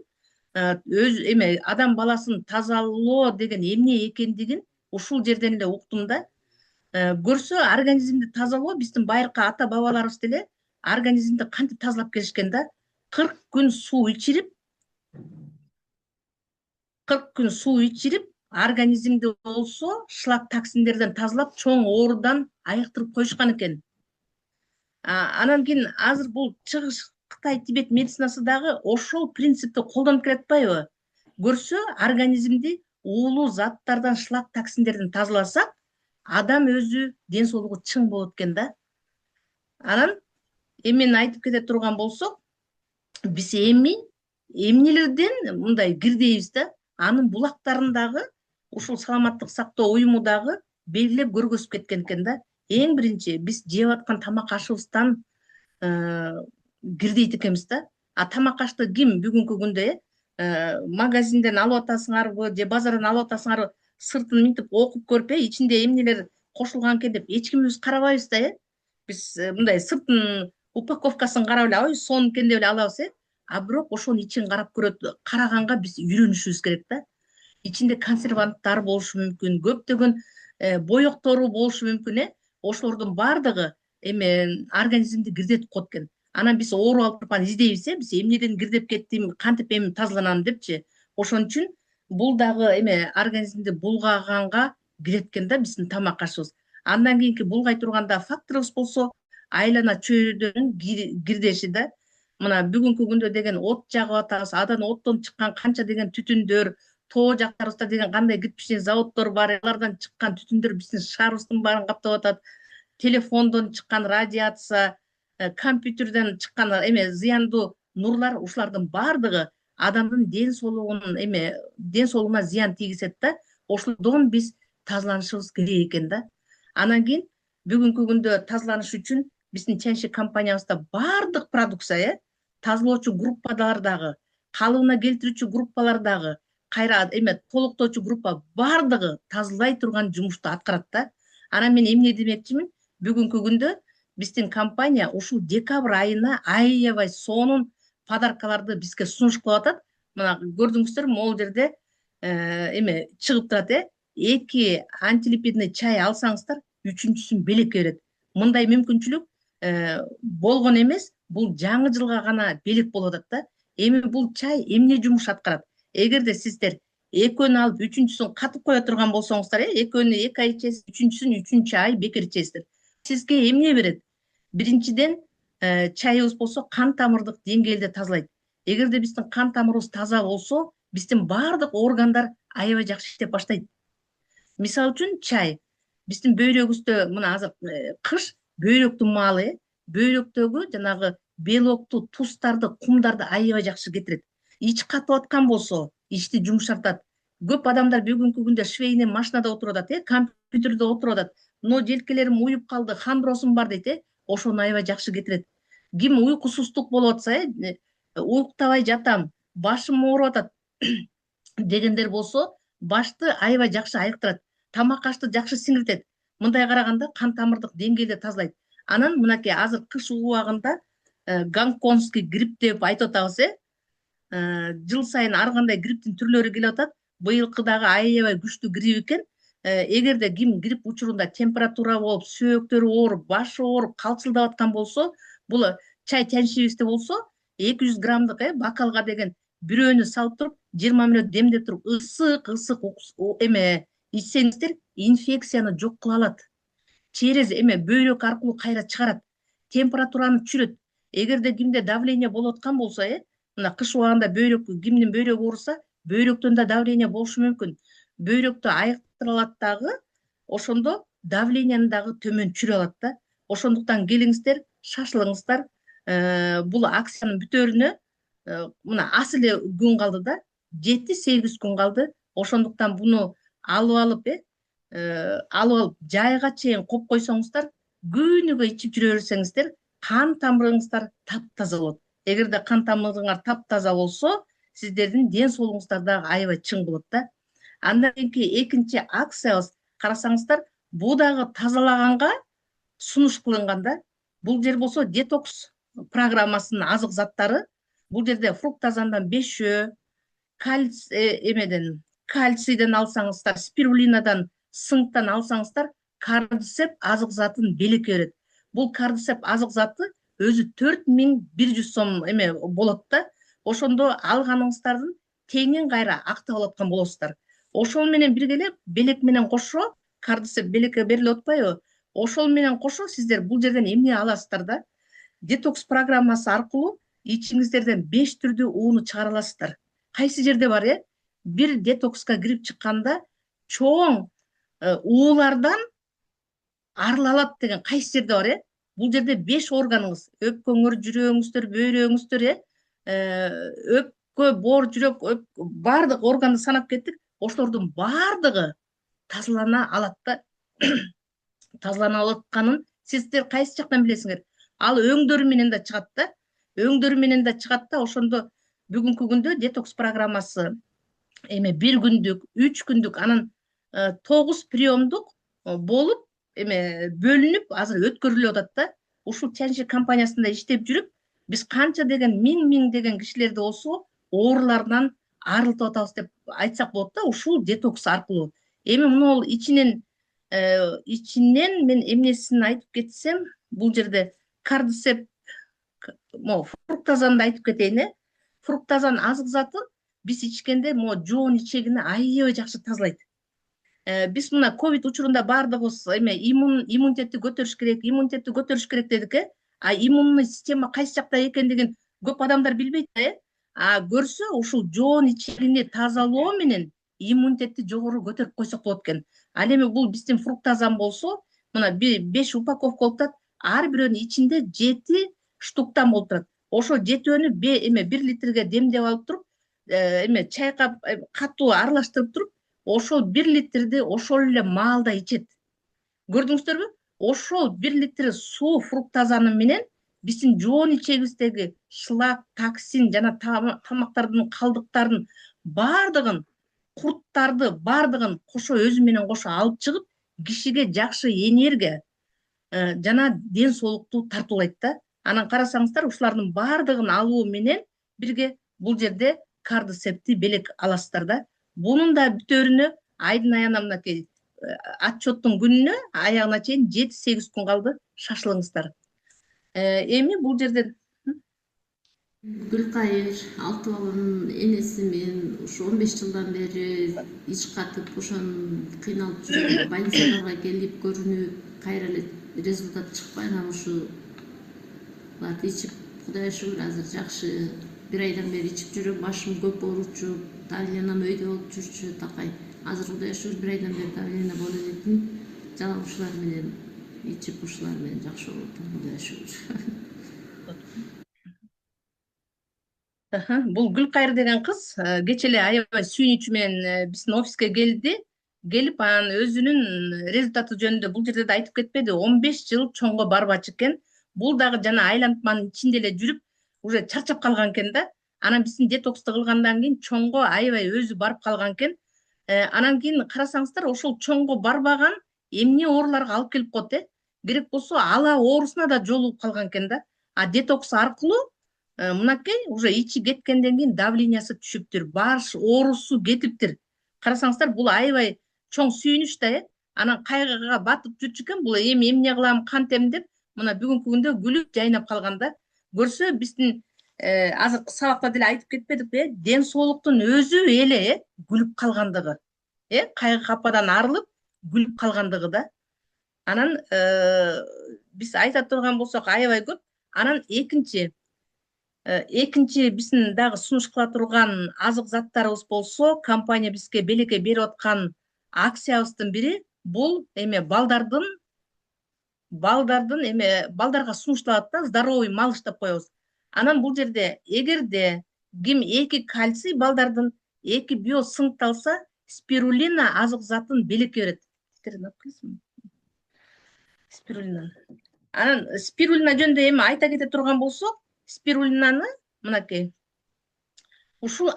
адам баласын тазалоо деген эмне экендигин ушул жерден эле уктум да. Көрсө организмди тазалоо биздин байыркы ата бабаларыбыз деле организмди кантип тазалап келишкен да. 40 күн суу ичирип, организмди болсо шлак токсиндерден тазалап, чоң оорудан айыктырып коюшкан экен. Анан кийин азыр бул чыгыш Кытай Тибет медицинасы дагы ошол принципти колдонуп келатпайбы? Көрсө организмди уулуу заттардан, шлак токсиндерден тазаласак, адам өзү ден соолугу чың болот экен да. Анан эмени айтып кете турган болсок, биз эмнелерден мындай кирдейбиз да. Анын булактарындагы ушул саламаттык сактоо уюму дагы белгилеп көргөзүп кеткен экен да. Эң биринчи биз жеп аткан тамак ашыбыздан кирдейт экенбиз да. Тамак ашты ким бүгүнкү күндө магазинден алып атасыңарбы же базардан алып атасыңарбы, сыртын мынтип окуп көрүп ичинде эмнелер кошулган экен деп эч кимибиз карабайбыз да. Биз мындай сыртын упаковкасын карап эле, ой, сон экен деп эле алабыз. А бирок ошонун ичин караганга биз үйрөнүшүбүз керек да. Ичинде консерванттар болушу мүмкүн, көптөгөн боектору болушу мүмкүн. Ошолордун баардыгы организмди кирдетип коет экен. Анан биз ооруп алып туруп издейбиз, биз эмнеден кирдеп кеттим, кантип тазаланам депчи. Ошон үчүн бул дагы организмди булгаганга кирет экен да биздин тамак ашыбыз. Андан кийинки булгай турганда факторубуз болсо айлана чөйрөдөн кирдеши да. Мына бүгүнкү күндө деген от жагып атабыз, адан оттон чыккан канча деген түтүндөр, тоо жактарыбызда деген кандай кирпичный заводдор бар, алардан чыккан түтүндөр биздин шаарыбыздын баарын каптап атат. Телефондон чыккан радиация, компьютерден чыккан зыяндуу нурлар, ушулардын баардыгы адамдын ден соолугуна зыян тийгизет да. Ошолдон биз тазаланышыбыз керек экен да. Анан кийин бүгүнкү күндө тазаланыш үчүн биздин Тяньши компаниябызда баардык продукция, тазалоочу группалар дагы, калыбына келтирүүчү группалар дагы, кайра толуктоочу группа баардыгы тазалай турган жумушту аткарат да. Анан мен эмне демекчимин? Бүгүнкү күндө биздин компания ушул декабрь айына аябай сонун подаркаларды бизге сунуш кылып атат. Мына көрдүңүздөр, могул жерде чыгып турат. 2 антилипидный чай алсаңыздар, 3-сүн белекке берет. Мындай мүмкүнчүлүк болгон эмес, бул жаңы жылга гана белек болуп атат да. Эми бул чай эмне жумуш аткарат? Эгерде сиздер 2-өн алып 3-сүн катып кое турган болсоңуздар, 2-өн 2 ай ичесиз, 3-сүн 3-чү ай бекер ичесиздер. Сизге эмне берет? Биринчиден, чайыбыз болсо кан тамырдык деңгээлди тазалайт. Эгерде биздин кан тамырыбыз таза болсо, биздин баардык органдар аябай жакшы иштеп баштайт. Мисалы үчүн чай биздин бөйрөгүбүздө, мына азыр кыш, бөйрөктүн маалы, бөйрөктөгү жанагы белокту, тустарды, кумдарды аябай жакшы кетирет. Ич катып аткан болсо, ичти жумшартат. Көп адамдар бүгүнкү күндө швейный машинада отуруп атат, компьютерде отуруп атат. Но желкелерим уюп калды, хондросум бар дейт, ошону аябай жакшы кетирет. Ким уйкусуздук болуп атса, уктабай жатам, башым ооруп атат дегендер болсо, башты аябай жакшы айыктырат. Тамак ашты жакшы сиңиртет. Мындай караганда кан тамырдык деңгээлди тазалайт. Анан мынакей азыр кыш убагында гонконгский грипп деп айтып атабыз, жыл сайын ар кандай грипптин түрлөрү келип атат. Быйылкы дагы аябай күчтүү грипп экен. Эгерде ким грипп учурунда температура болуп, сөөктөрү ооруп, башы ооруп, калчылдап аткан болсо, бул чай тяньшибисте болсо 200 граммдык бокалга деген бирөөнү салып туруп, 20 мүнөт демдеп туруп, ысык эме ичсеңиздер, инфекцияны жок кыла алат. Через бөйрөк аркылуу кайра чыгарат. Температураны түшүрөт. Эгерде кимде давление болуп аткан болсо, мына кыш убагында кимдин бөйрөгү ооруса, бөйрөктөн да давление болушу мүмкүн. Бөйрөктү айыктыра алат дагы, ошондо давленияны дагы төмөн түшүрүп алат да. Ошондуктан келиңиздер, шашылыңыздар. Бул акциянын бүтөрүнө мына аз эле күн калды да, 7-8 күн калды. Ошондуктан буну алып алып жайга чейин коюп койсоңуздар, күнүгө ичип жүрө берсеңиздер, кан тамырыңыздар таптаза болот. Эгерде кан тамырыңар таптаза болсо, сиздердин ден соолугуңуздар дагы аябай чың болот да. Андан кийинки экинчи акциябыз, карасаңыздар, бул дагы тазалаганга сунуш кылынган да. Бул жер болсо детокс программасынын азык заттары. Бул жерде фруктозандан бешөө, кальцийден алсаңыздар, спирулинадан, сынктан алсаңыздар, кардицеп азык затын белекке берет. Бул кардицеп азык заты өзү 4100 сом болот да. Ошондо алганыңыздардын теңин кайра актап алып аткан болосуздар. Ошол менен бирге эле белек менен кошо, кардицеп белекке берилип атпайбы? Ошол менен кошо сиздер бул жерден эмне аласыздар да? Детокс программасы аркылуу ичиңиздерден 5 түрдүү ууну чыгара аласыздар. Кайсы жерде бар, бир детокска кирип чыкканда чоң уулардан арыла алат деген кайсы жерде бар, Бул жерде 5 органыңыз, өпкөңөр, жүрөгүңүздөр, бөйрөгүңүздөр, өпкө, боор, жүрөк, бардык органды санап кеттик. Ошолордун бардыгы тазалана алат да. Тазалана алатканын сиздер кайсы жактан билесиңер? Ал өңдөр менен да чыгат да. Өңдөр менен да чыгат да. Ошондо бүгүнкү күндө детокс программасы 1 күндүк, 3 күндүк, анан 9 приемдук болуп бөлүнүп азыр өткөрүлүп атат да. Ушул Тяньши компаниясында иштеп жүрүп, биз канча деген миң деген кишилерди болсо оорулардан арылтып атабыз деп айтсак болот да, ушул детокс аркылуу. Эми муну ичинен мен эмнесин айтып кетсем, бул жерде кардицеп, фруктозанды айтып кетейин. Фруктозан азык затын биз ичкенде жоон ичегини аябай жакшы тазалайт. Биз мына ковид учурунда бардыгыбыз иммунитетти көтөрүш керек дедик, а иммунный система кайсы жакта экендигин көп адамдар билбейт да, а көрсө ушул жоон ичегини тазалоо менен иммунитетти жогору көтөрүп койсок болот экен. Ал эми бул биздин фруктозан болсо, мына 5 упаковка болуп атат, ар бирөөнүн ичинде 7 штуктан болуп турат. Ошо 7-өнү 1 литрге демдеп алып туруп, чайкап, катуу аралаштырып туруп, ошол 1 литрди ошол эле маалда ичет. Көрдүңүздөрбү? Ошол 1 литр суу фруктозаны менен биздин жоон ичегибиздеги шлак, токсин жана тамактардын калдыктарын бардыгын, курттарды бардыгын кошо өзү менен кошо алып чыгып, кишиге жакшы энергия жана ден соолукту тартуулайт да. Анан карасаңыздар, ушулардын бардыгын алуу менен бирге бул жерде кардицепти белек аласыздар да. Бунун да бүтөрүнө айдын аягына мынакей отчеттун күнүнө аягына чейин 7-8 күн калды, шашылыңыздар. Эми бул жерден Гүлкайыр алты баланын энесимин, ушу 15 жылдан бери ич катып, ошон кыйналып жүрүп, больницаларга келип көрүнүп, кайра эле результат чыкпай, анан ушуларды ичип, Кудайга шүгүр азыр жакшы. 1 айдан бери ичип жүрөм, башым көп ооручу, давлениям өйдө болуп жүрчү, такай. Азыр Кудайга шүгүр 1 айдан бери давление боло электин. Жалаң ушулар менен ичип, ушулар менен жакшы болуп атам, Кудайга шүгүр. Бул Гүлкайыр деген кыз кечээ эле аябай сүйүнүчү менен биздин офиске келди. Келип анан өзүнүн результаты жөнүндө бул жерде да айтып кетпеди. 15 жыл чоңго барбачы экен. Бул дагы жана айлантманын ичинде эле жүрүп уже чарчап калган экен да. Анан биздин детоксту кылгандан кийин чоңго аябай өзү барып калган экен. Анан кийин карасаңыздар ошол чоңго барбаган эмне ооруларга алып келип коет керек болсо ала оорусуна да жолугуп калган экен да. А детокс аркылуу мынакей уже ичи кеткенден кийин давлениясы түшүптүр, баш оорусу кетиптир. Карасаңыздар бул аябай чоң сүйүнүч да анан кайгыга батып жүрчү экен. Бул эми эмне кылам, кантем деп мына бүгүнкү күндө күлүп жайнап калган да. Көрсө биздин азыркы сабакта деле айтып кетпедикпи, ден соолуктун өзү эле күлүп калгандыгы. Кайгы кападан арылып күлүп калгандыгы да. Анан биз айта турган болсок аябай көп. Анан экинчи биздин дагы сунуш кыла турган азык заттарыбыз болсо, компания бизге белекке берип аткан акциябыздын бири бул балдарга сунушталат да, здоровый малыш деп коебуз. Анан бул жерде эгерде ким 2 кальций балдардын, 2 биосынкты алса, спирулина азык затын белекке берет. Спирулина. Анан спирулина жөнүндө эми айта кете турган болсок, спирулинаны мынакей ушул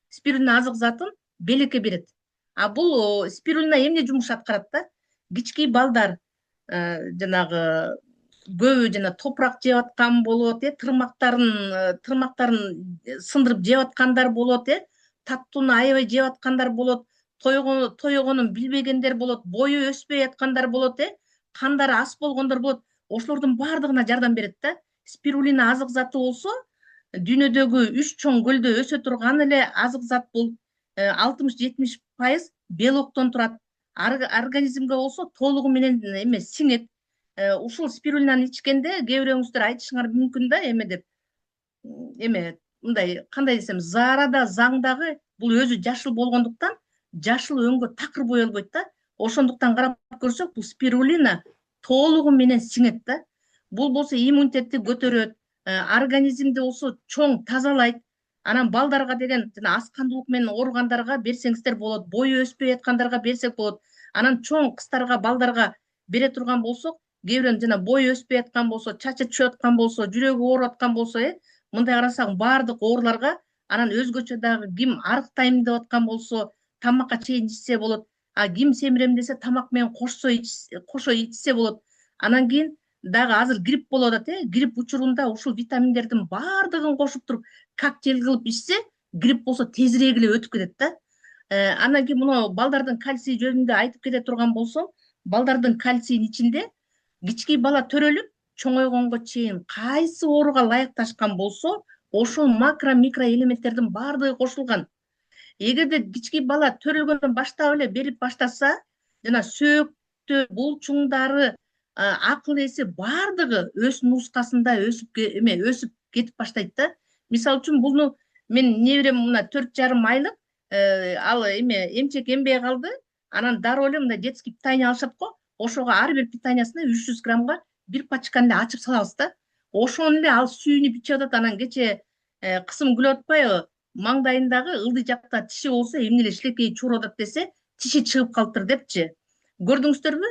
спирулина азык затын белекке берет. А бул спирулина эмне жумуш аткарат да? Кичкей балдар жанагы көбү жана топурак жеп аткан болот, тырмактарын сындырып жеп аткандар болот, таттууну аябай жеп аткандар болот, тойгонун билбегендер болот, бою өспөй аткандар болот, кандары аз болгондор болот. Ошолордун баардыгына жардам берет да. Спирулина азык заты болсо, дүйнөдөгү 3 чоң көлдө өсө турган эле азык зат бул. 60-70% белоктон турат. Организмге болсо толугу менен сиңет. Ушул спирулинаны ичкенде кээ бирөөңүздөр айтышыңар мүмкүн да, деп. Мындай кандай десем, заарада, заңдагы бул өзү жашыл болгондуктан жашыл өңгө такыр боелбойт да. Ошондуктан карап көрсөк, бул спирулина толугу менен сиңет да. Бул болсо иммунитетти көтөрөт, организмди болсо чоң тазалайт. Анан балдарга деген жана аскандуулук менен ооругандарга берсеңиздер болот, бою өспөй аткандарга берсек болот. Анан чоң кыздарга, балдарга бере турган болсок, кээ бирөөнүн жана бою өспөй аткан болсо, чачы түшүп аткан болсо, жүрөгү ооруп аткан болсо, мындай карасаң баардык ооруларга, анан өзгөчө дагы ким арыктайм деп аткан болсо, тамакка чейин ичсе болот. А ким семирем десе, тамак менен кошо ичсе болот. Анан кийин дагы азыр грипп болуп атат, грипп учурунда ушул витаминдердин баардыгын кошуп туруп коктейль кылып ичсе, грипп болсо тезирээк эле өтүп кетет да. Анан кийин мына балдардын кальций жөнүндө айтып кете турган болсом, балдардын кальцийин ичинде кичкей бала төрөлүп чоңойгонго чейин кайсы ооруга ылайыкташкан болсо, ошол макро микро элементтердин баардыгы кошулган. Эгерде кичкей бала төрөлгөндөн баштап эле берип баштаса, жана сөөктөр, булчуңдары, акыл эси баардыгы өз нускасында өсүп кетип баштайт да. Мисалы үчүн буну мен неберем мына 4,5 айлык, ал эмчек эмбей калды. Анан дароо эле мындай детский питание алышат го. Ошого ар бир питаниясына 300 граммга бир пачканы эле ачып салабыз да. Ошону эле ал сүйүнүп ичип атат. Анан кечээ кызым күлүп атпайбы? Маңдайындагы ылдый жакта тиши болсо, эмне эле шилекейи чууруп атат десе, тиши чыгып калыптыр депчи. Көрдүңүздөрбү?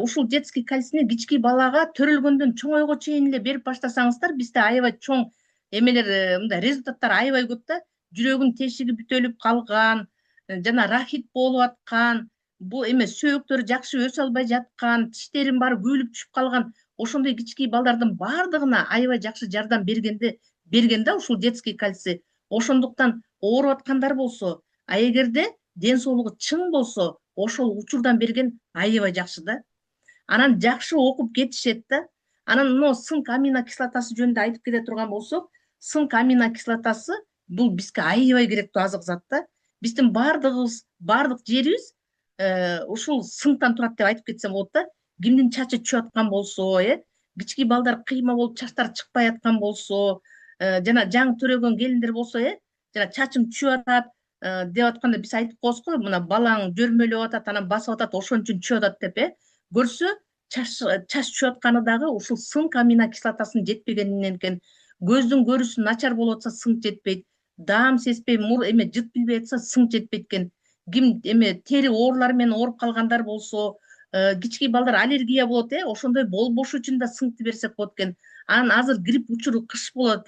Ушул детский кальцийни кичкей балага төрөлгөндөн чоңойго чейин эле берип баштасаңыздар, бизде аябай чоң мындай результаттар аябай көп да. Жүрөгүнүн тешиги бүтөлүп калган, жана рахит болуп аткан, бул сөөктөрү жакшы өсө албай жаткан, тиштерин баары күйүлүп түшүп калган, ошондой кичкей балдардын баардыгына аябай жакшы жардам берген да ушул детский кальций. Ошондуктан ооруп аткандар болсо, а эгерде ден соолугу чың болсо, ошол учурдан берген аябай жакшы да. Анан жакшы окуп кетишет да. Анан мына цинк аминокислотасы жөнүндө айтып кете турган болсок, цинк аминокислотасы бул бизге аябай керектүү азык зат да. Биздин баардык жерибиз ушул цинктан турат деп айтып кетсем болот да. Кимдин чачы түшүп аткан болсо, кичкей балдар кыйма болуп чачтары чыкпай аткан болсо, жана жаңы төрөгөн келиндер болсо, жана чачым түшүп атат деп атканда биз айтып коебуз го, мына балаң жөрмөлөп атат, анан басып атат, ошон үчүн түшүп атат деп, көрсө чач түшүп атканы дагы ушул цинк аминокислотасынын жетпегенинен экен. көздүн көрүүсү начар болуп атса сыңк жетпейт, даам сезбей жыт билбей атса сыңк жетпейт экен. Ким тери оорулары менен ооруп калгандар болсо, кички балдар аллергия болот, ошондой болбош үчүн да сыңкты берсек болот экен. Анан азыр грипп учуру кыш болот,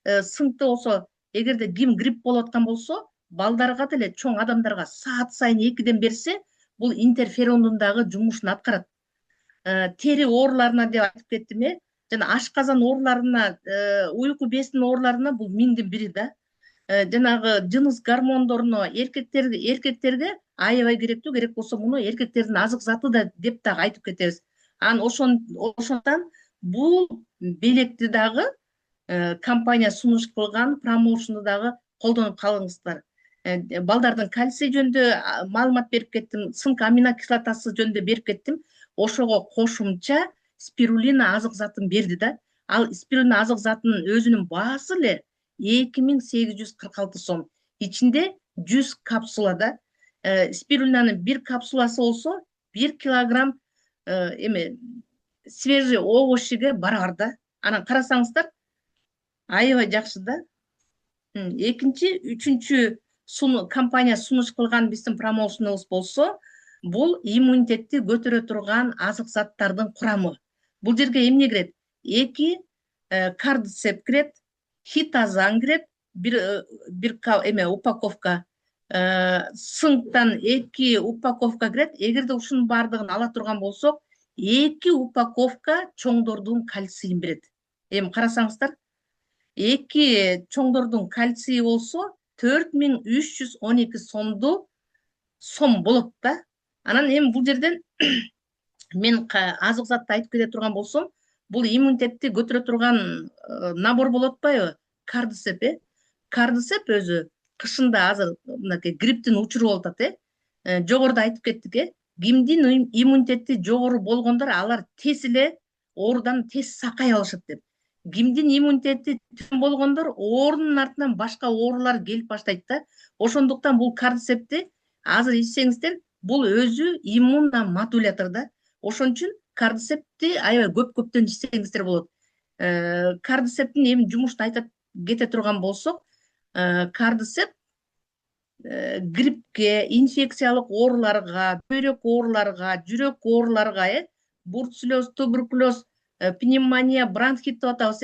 сыңкты болсо, эгерде ким грипп болуп аткан болсо, балдарга деле чоң адамдарга саат сайын 2-ден берсе, бул интерферондун дагы жумушун аткарат. Тери ооруларына деп айтып кеттим, жана ашказан ооруларына, уйку безинин ооруларына бул миңдин бири да. Жанагы жыныс гормондоруна эркектерге аябай керектүү, керек болсо муну эркектердин азык заты да деп дагы айтып кетебиз. Анан ошондон бул белекти дагы компания сунуш кылган промоушнду дагы колдонуп калыңыздар. Балдардын кальций жөнүндө маалымат берип кеттим, сынк аминокислотасы жөнүндө берип кеттим. Ошого кошумча спирулина азык затын берди да. Ал спирулина азык затынын өзүнүн баасы эле 2846 сом. Ичинде 100 капсула да. Спирулинанын бир капсуласы болсо 1 килограмм свежий овощиге барабар да. Анан карасаңыздар, аябай жакшы да. Экинчи, үчүнчү компания сунуш кылган биздин промоушнубуз болсо, бул иммунитетти көтөрө турган азык заттардын курамы. Бул жерге эмне кирет? 2 кардицеп кирет, хитозан кирет, бир упаковка, сыңктан 2 упаковка кирет. Эгерде ушунун баардыгын ала турган болсок, 2 упаковка чоңдордун кальцийин берет. Эми карасаңыздар, 2 чоңдордун кальцийи болсо 4312 сом болот да. Анан эми бул жерден мен азык затты айтып кете турган болсом, бул иммунитетти көтөрө турган набор болуп атпайбы? Кардицеп, Кардицеп өзү кышында азыр мынакей грипптин учуру болуп атат, жогоруда айтып кеттик, кимдин иммунитети жогору болгондор алар тез эле оорудан тез сакай алышат деп. Кимдин иммунитети төмөн болгондор оорунун артынан башка оорулар келип баштайт да. Ошондуктан бул кардицепти азыр ичсеңиздер, бул өзү иммуномодулятор да. Ошон үчүн кардицепти аябай көптөн ичсеңиздер болот. Кардицептин эми жумушун айтып кете турган болсок, кардицеп гриппке, инфекциялык ооруларга, бөйрөк ооруларга, жүрөк ооруларга, бурцеллез, туберкулез, пневмония, бронхит деп атабыз,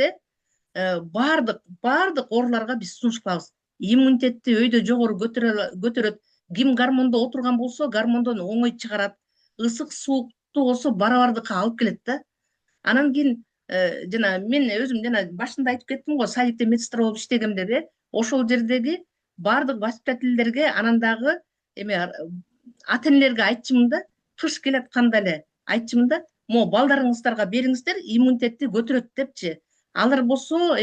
баардык ооруларга биз сунуш кылабыз. Иммунитетти өйдө жогору көтөрөт. Ким гормондо отурган болсо, гормондон оңой чыгарат. Ысык суукту болсо барабардыкка алып келет да. Анан кийин жана мен өзүм жана башында айтып кеттим го, садикте медсестра болуп иштегемде, ошол жердеги баардык воспитательдерге, анан дагы ата энелерге айтчумун да, кыш келатканда эле айтчумун да, могу балдарыңыздарга бериңиздер, иммунитетти көтөрөт депчи. Алар болсо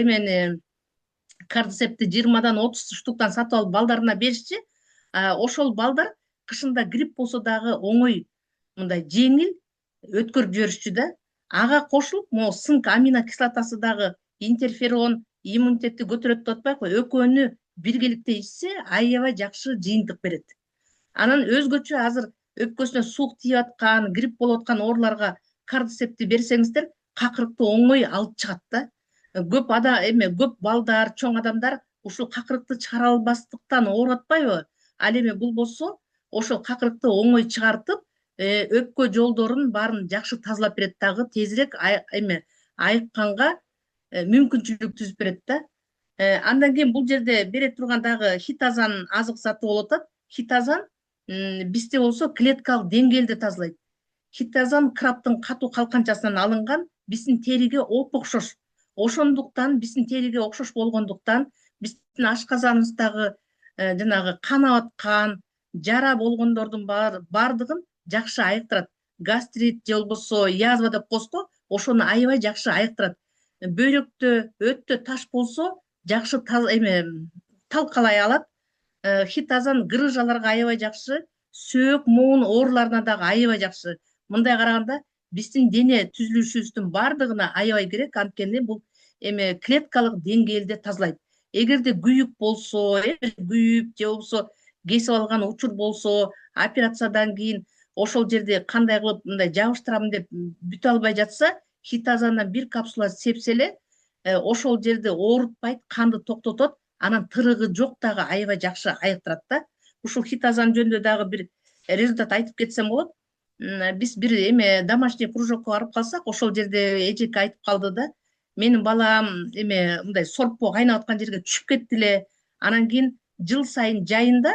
кардицепти 20-30 штуктан сатып алып балдарына беришчи. Ошол балдар кышында грипп болсо дагы оңой, мындай жеңил өткөрүп жиберишчү да. Ага кошулуп, могу сынк аминокислотасы дагы интерферон иммунитетти көтөрөт деп атпайбы, экөөнү биргеликте ичсе, аябай жакшы жыйынтык берет. Анан өзгөчө азыр өпкөсүнө суук тийип аткан, грипп болуп аткан ооруларга кардицепти берсеңиздер, какырыкты оңой алып чыгат да. Көп балдар, чоң адамдар ушул какырыкты чыгара албастыктан ооруп атпайбы? Ал эми бул болсо, ошол какырыкты оңой чыгартып, өпкө жолдорун баарын жакшы тазалап берет дагы, тезирээк айыкканга мүмкүнчүлүк түзүп берет да. Андан кийин бул жерде бере турган дагы хитозан азык заты болуп атат. Хитозан бизде болсо клеткалык деңгээлди тазалайт. Хитозан крабтын катуу калканчасынан алынган, биздин териге оп-окшош. Ошондуктан биздин териге окшош болгондуктан биздин ашказаныбыздагы жанагы канап аткан, жара болгондордун баардыгын жакшы айыктырат. Гастрит же болбосо язва деп коебуз го, ошону аябай жакшы айыктырат. Бөйрөктө өттө таш болсо, жакшы талкалай алат. Хитозан грыжаларга аябай жакшы, сөөк, моон ооруларына дагы аябай жакшы. Мындай караганда биздин дене түзүлүшүбүздүн баардыгына аябай керек, анткени бул клеткалык деңгээлде тазалайт. Эгерде күйүк болсо, күйүп же болбосо кесип алган учур болсо, операциядан кийин ошол жерде кандай кылып мындай жабыштырам деп бүтө албай жатса, хитозандан 1 капсула сепсе эле, ошол жерде оорутпайт, канды токтотот, анан тырыгы жок дагы аябай жакшы айыктырат да. Ушул хитозан жөнүндө дагы бир результат айтып кетсем болот. Биз бир эме домашний кружокко барып калсак, ошол жерде эжеке айтып калды да, менин балам эме мындай сорпо кайнап аткан жерге түшүп кетти эле. Анан кийин жыл сайын жайында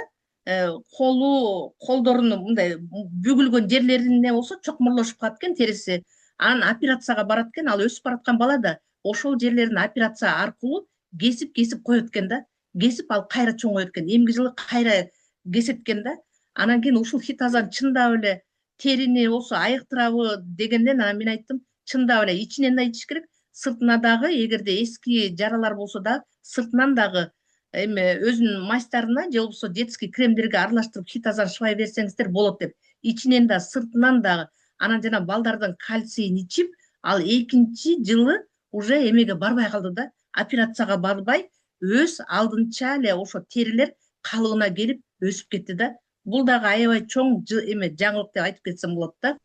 колдорунун мындай бүгүлгөн жерлери эмне болсо чокмурлошуп калат экен териси. Анан операцияга барат экен, ал өсүп бараткан бала да ошол жерлерин операция аркылуу кесип коет экен да. Кесип ал кайра чоңойот экен. Эмки жылы кайра кесет экен да. Анан кийин ушул хитозан чындап эле терини болсо айыктырабы дегенден анан мен айттым, чындап эле ичинен да ичиш керек, сыртына дагы эгерде эски жаралар болсо да сыртынан дагы эме өзүнүн мастарына же болбосо детский кремдерге аралаштырып хитозан шыбай берсеңиздер болот деп. Ичинен да сыртынан дагы. Анан жана балдардын кальцийин ичип, ал экинчи жылы уже эмеге барбай калды да, операцияга барбай, өз алдынча эле ошо терилер калыбына келип өсүп кетти да. Бул дагы аябай чоң эме жаңылык деп айтып кетсем болот да.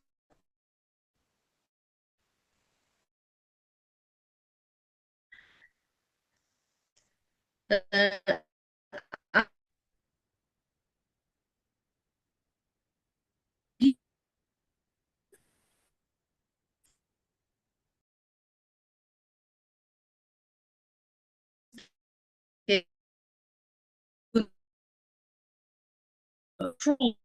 Ушул